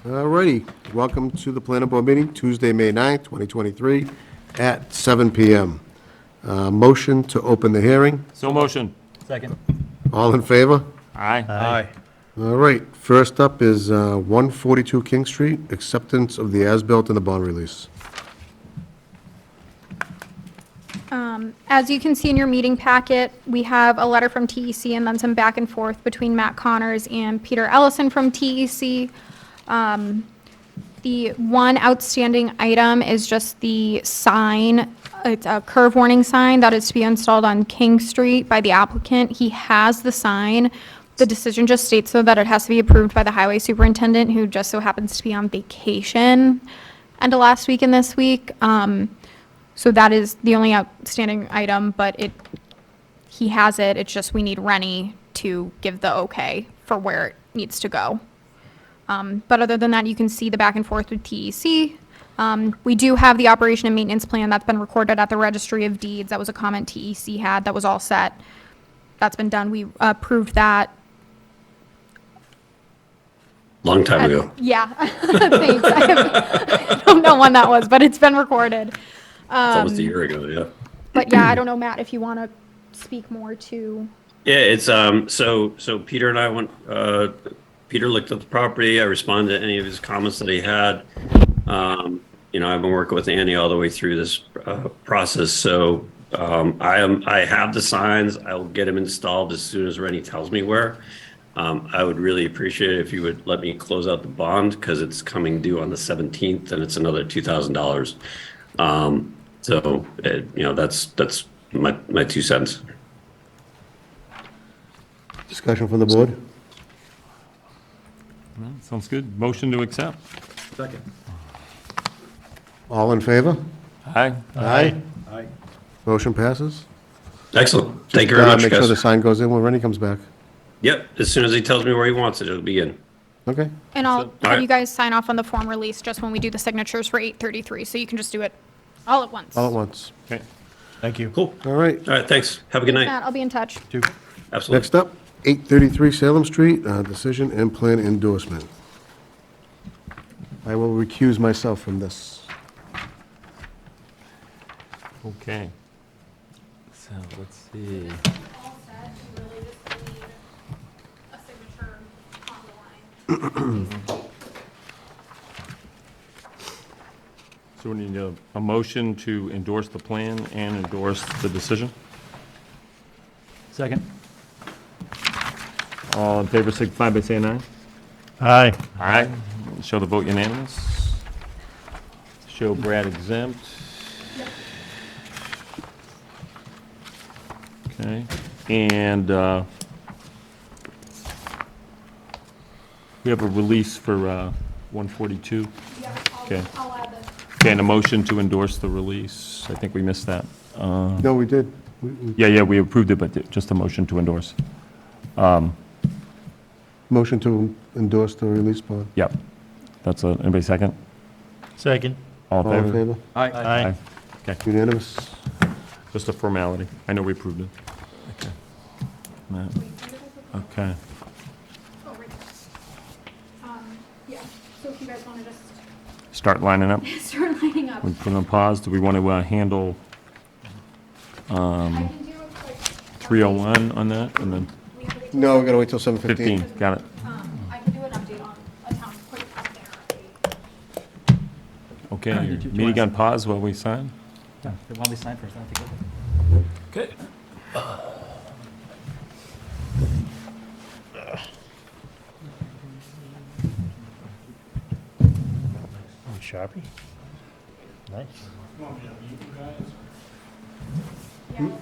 All righty, welcome to the planning board meeting, Tuesday, May 9th, 2023, at 7 PM. Motion to open the hearing. So motion. Second. All in favor? Aye. Aye. All right, first up is 142 King Street, acceptance of the as-built and the bond release. As you can see in your meeting packet, we have a letter from TEC and then some back and forth between Matt Connors and Peter Ellison from TEC. The one outstanding item is just the sign. It's a curve warning sign that is to be installed on King Street by the applicant. He has the sign. The decision just states so that it has to be approved by the highway superintendent, who just so happens to be on vacation end of last week and this week. So that is the only outstanding item, but he has it. It's just we need Rennie to give the okay for where it needs to go. But other than that, you can see the back and forth with TEC. We do have the operation and maintenance plan that's been recorded at the Registry of Deeds. That was a comment TEC had. That was all set. That's been done. We approved that. Long time ago. Yeah. Thanks. I don't know when that was, but it's been recorded. It's almost a year ago, yeah. But yeah, I don't know, Matt, if you want to speak more to. Yeah, it's so Peter and I went Peter looked at the property. I responded to any of his comments that he had. I've been working with Andy all the way through this process. So I have the signs. I will get them installed as soon as Rennie tells me where. I would really appreciate it if you would let me close out the bond because it's coming due on the 17th and it's another $2,000. That's my 2 cents. Discussion from the board? Sounds good. Motion to accept. Second. All in favor? Aye. Aye. Aye. Motion passes. Excellent. Thank you very much, Make sure the guys. sign goes in when Rennie comes back. Yep. As soon as he tells me where he wants it, it'll be in. Okay. And I'll All have right. you guys sign off on the form release just when we do the signatures for 833, so you can just do it all at once. All at once. Okay. Thank you. Cool. All right. All right. Thanks. Have a good night. Matt, I'll be in touch. Two. Absolutely. Next up, 833 Salem Street, decision and plan endorsement. I will recuse myself from this. Okay. So let's see. All set, you really just need a signature on the line. So we need a motion to endorse the plan and endorse the decision. Second. All in favor, signify by saying aye. Aye. Aye. Show the vote unanimous. Show Brad exempt. Okay, and we have a release for 142. Yeah, Okay. I'll add this. Okay, and a motion to endorse the release. I think we missed that. No, we did. Yeah, we approved it, but just a motion to endorse. Motion to endorse the release bond. Yep. That's anybody second? Second. All All in in favor? favor? Aye. Okay, Unanimous? just a formality. I know we approved it. Okay. Matt. Okay. Oh, right. Yeah, so if you guys want to just Start lining up. start lining up. We put it on pause. Do we want to handle I can do like. 301 on that and then We have to wait No, we gotta wait till 7:15. 15? Got it. I can do an update on a town quick up there. Okay, Did your you meeting wanna- on pause while we sign? Yeah, why don't we sign first? I think. Okay. Sharpie. Nice. Yeah, that's fine.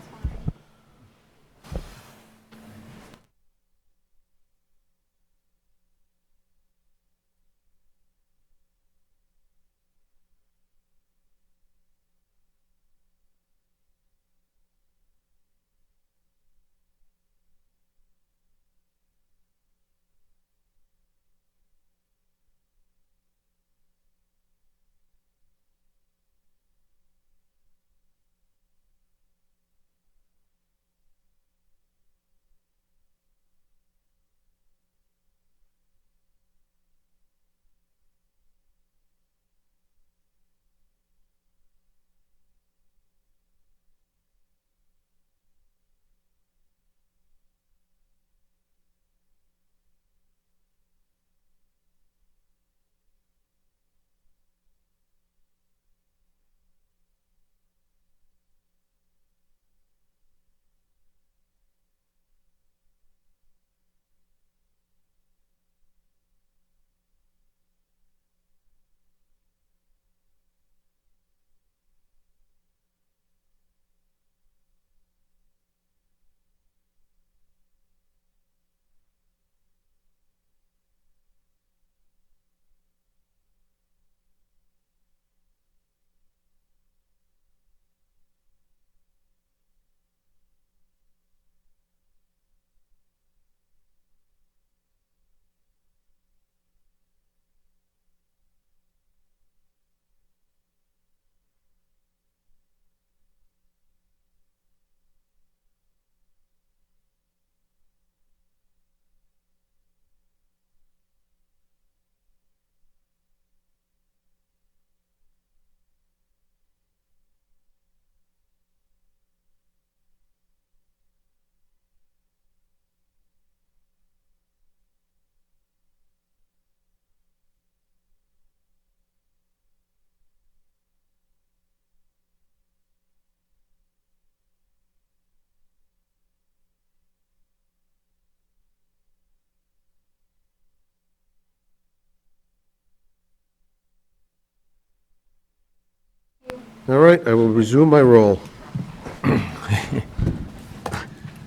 All right, I will resume my role.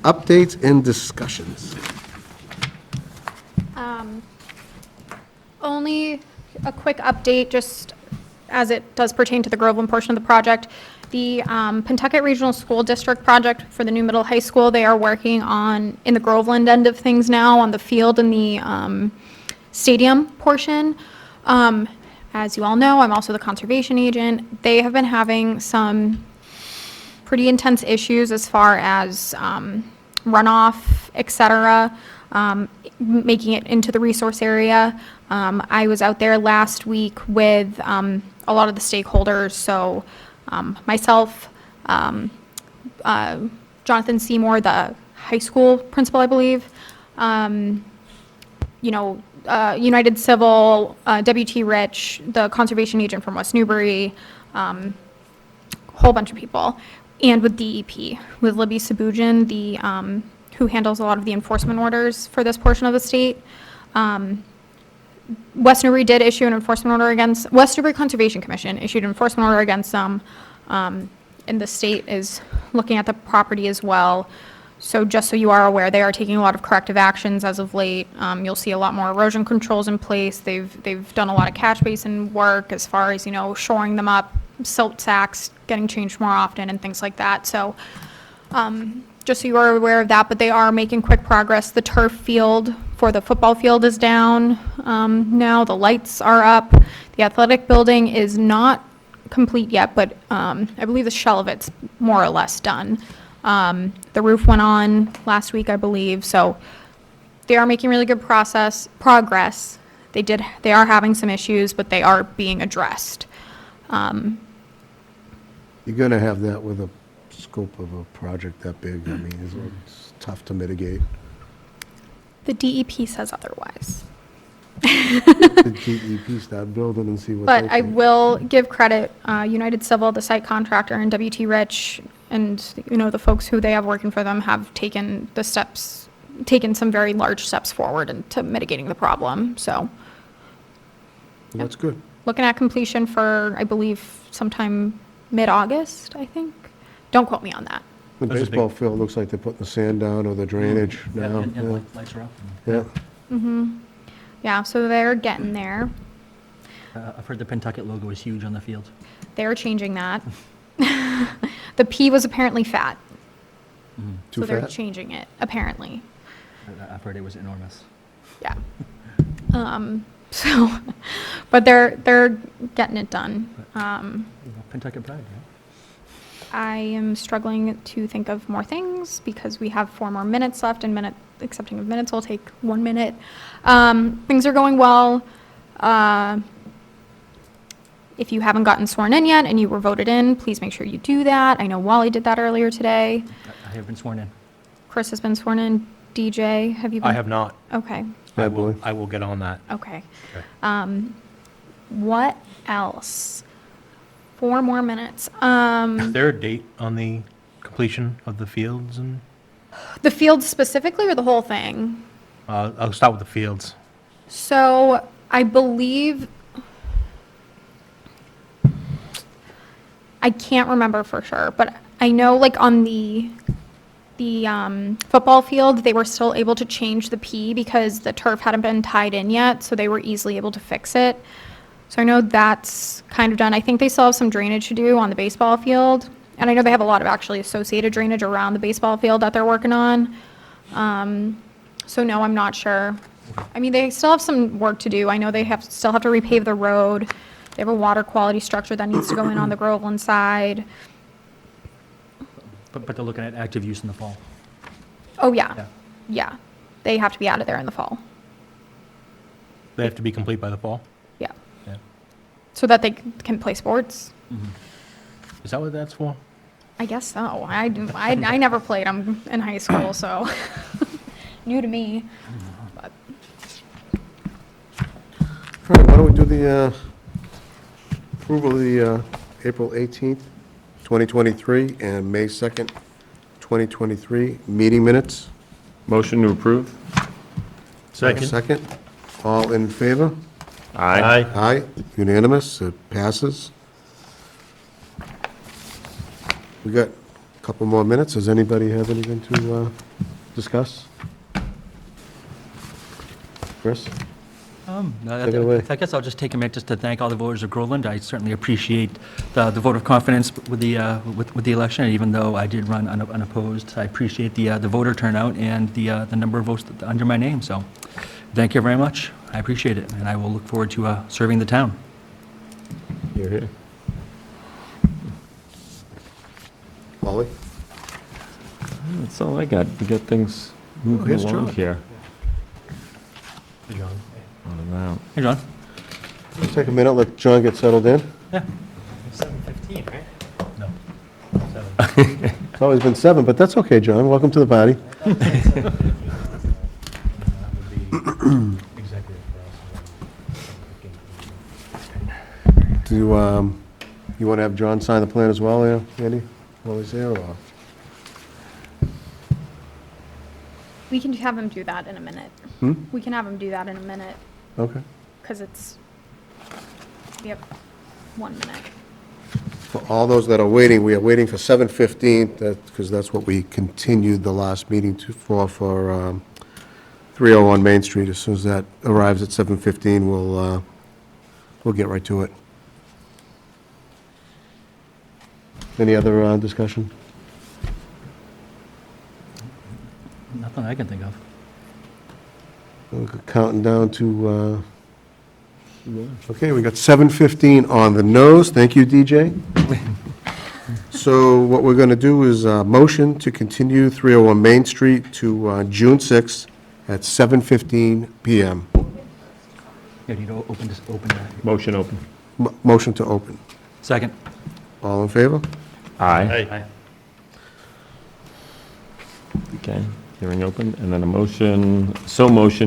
Updates and discussions. Only a quick update, just as it does pertain to the Groveland portion of the project. The Pentucket Regional School District project for the new middle high school, they are working on, in the Groveland end of things now, on the field and the stadium portion. As you all know, I'm also the conservation agent. They have been having some pretty intense issues as far as runoff, et cetera, making it into the resource area. I was out there last week with a lot of the stakeholders, so myself, Jonathan Seymour, the high school principal, I believe, United Civil, WT Rich, the conservation agent from West Newbury, whole bunch of people, and with DEP, with Libby Sabujan, the who handles a lot of the enforcement orders for this portion of the state. West Newbury did issue an enforcement order against, West Newbury Conservation Commission issued an enforcement order against them, and the state is looking at the property as well. So just so you are aware, they are taking a lot of corrective actions as of late. You'll see a lot more erosion controls in place. They've done a lot of catch basin work as far as, shoring them up, silt sacks getting changed more often and things like that. So just so you are aware of that, but they are making quick progress. The turf field for the football field is down now. The lights are up. The athletic building is not complete yet, but I believe the shell of it's more or less done. The roof went on last week, I believe, so they are making really good progress. They are having some issues, but they are being addressed. You're gonna have that with a scope of a project that big. I mean, it's tough to mitigate. The DEP says otherwise. The DEP start building and see what they But I think. will give credit, United Civil, the site contractor, and WT Rich, and, the folks who they have working for them have taken some very large steps forward into mitigating the problem, so. Well, that's good. Looking at completion for, I believe, sometime mid-August, I think. Don't quote me on that. The That's a big- baseball field looks like they're putting the sand down or the drainage now. And lights are up. Yeah. Yeah, so they're getting there. I've heard the Pentucket logo is huge on the field. They're changing that. The P was apparently fat, Too so they're fat? changing it, apparently. I've heard it was enormous. Yeah. So, but they're getting it done. Pentucket pride, right? I am struggling to think of more things because we have 4 more minutes left, and accepting of minutes will take 1 minute. Things are going well. If you haven't gotten sworn in yet and you were voted in, please make sure you do that. I know Wally did that earlier today. I have been sworn in. Chris has been sworn in. DJ, have you been? I have not. Okay, I believe. I will get on that. okay. Okay. What else? 4 more minutes. Is there a date on the completion of the fields and, The field specifically or the whole thing? I'll start with the fields. So I believe, I can't remember for sure, but I know like on the football field, they were still able to change the P because the turf hadn't been tied in yet, so they were easily able to fix it. So I know that's kind of done. I think they still have some drainage to do on the baseball field, and I know they have a lot of actually associated drainage around the baseball field that they're working on. So no, I'm not sure. I mean, they still have some work to do. I know they still have to repave the road. They have a water quality structure that needs to go in on the Groveland side. But they're looking at active use in the fall. Oh, yeah. Yeah. Yeah. They have to be out of there in the fall. They have to be complete by the fall? Yeah. Yeah. So that they can play sports. Is that what that's for? I guess so. I never played them in high school, so new to me. But All right, why don't we do the approval of the April 18th, 2023, and May 2nd, 2023 meeting minutes? Motion to approve? Second. Second. All in favor? Aye. Aye, unanimous, it passes. We got a couple more minutes. Does anybody have anything to discuss? Chris? No, Take it away. I guess I'll just take a minute just to thank all the voters of Groveland. I certainly appreciate the vote of confidence with the election, and even though I did run unopposed. I appreciate the voter turnout and the number of votes under my name, so thank you very much. I appreciate it, and I will look forward to serving the town. You're here. Molly? That's all I got, to get things moving here's along John. here. John. On and out. Hey, John. Let's take a minute, let John get settled in. Yeah. 7:15, right? No. 7. It's always been 7, but that's okay, John. Welcome to the party. That would be executive for us. Do you want to have John sign the plan as well, Andy, while he's there, or? We can have him do that in a minute. Hmm? We can have him do that in a minute, Okay. because it's, yep, 1 minute. For all those that are waiting, we are waiting for 7:15, because that's what we continued the last meeting for 301 Main Street. As soon as that arrives at 7:15, we'll get right to it. Any other discussion? Nothing I can think of. We're counting down to, okay, we got 7:15 on the nose. Thank you, DJ. So what we're going to do is motion to continue 301 Main Street to June 6th at 7:15 PM. Yeah, you know, open that. Motion open. Motion to open. Second. All in favor? Aye. Aye. Okay, hearing open, and then a motion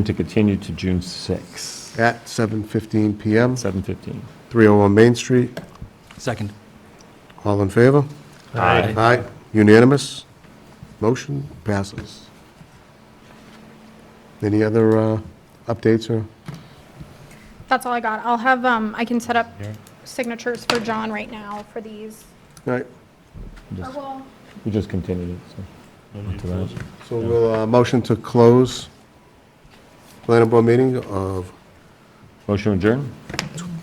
to continue to June 6th, At 7:15 PM, 7:15. 301 Main Street. Second. All in favor? Aye. Aye. Unanimous? Motion passes. Any other updates or? That's all I got. I'll have, I can set up signatures for John right now for these. All right, Or well, We just continued it, so. on to that. so we'll motion to close planning board meeting of Motion adjourned?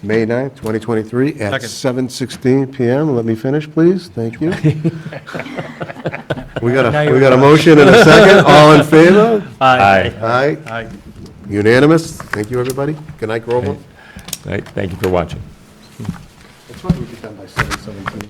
May 9th, 2023 at Second. 7:16 PM. Let me finish, please. Thank you. We got Now a, you're we got a right. motion and a second. All in favor? Aye. Aye. Aye. Unanimous. Thank you, everybody. Good night, Groveland. Right, thank you for watching. That's what we get done by 7:17.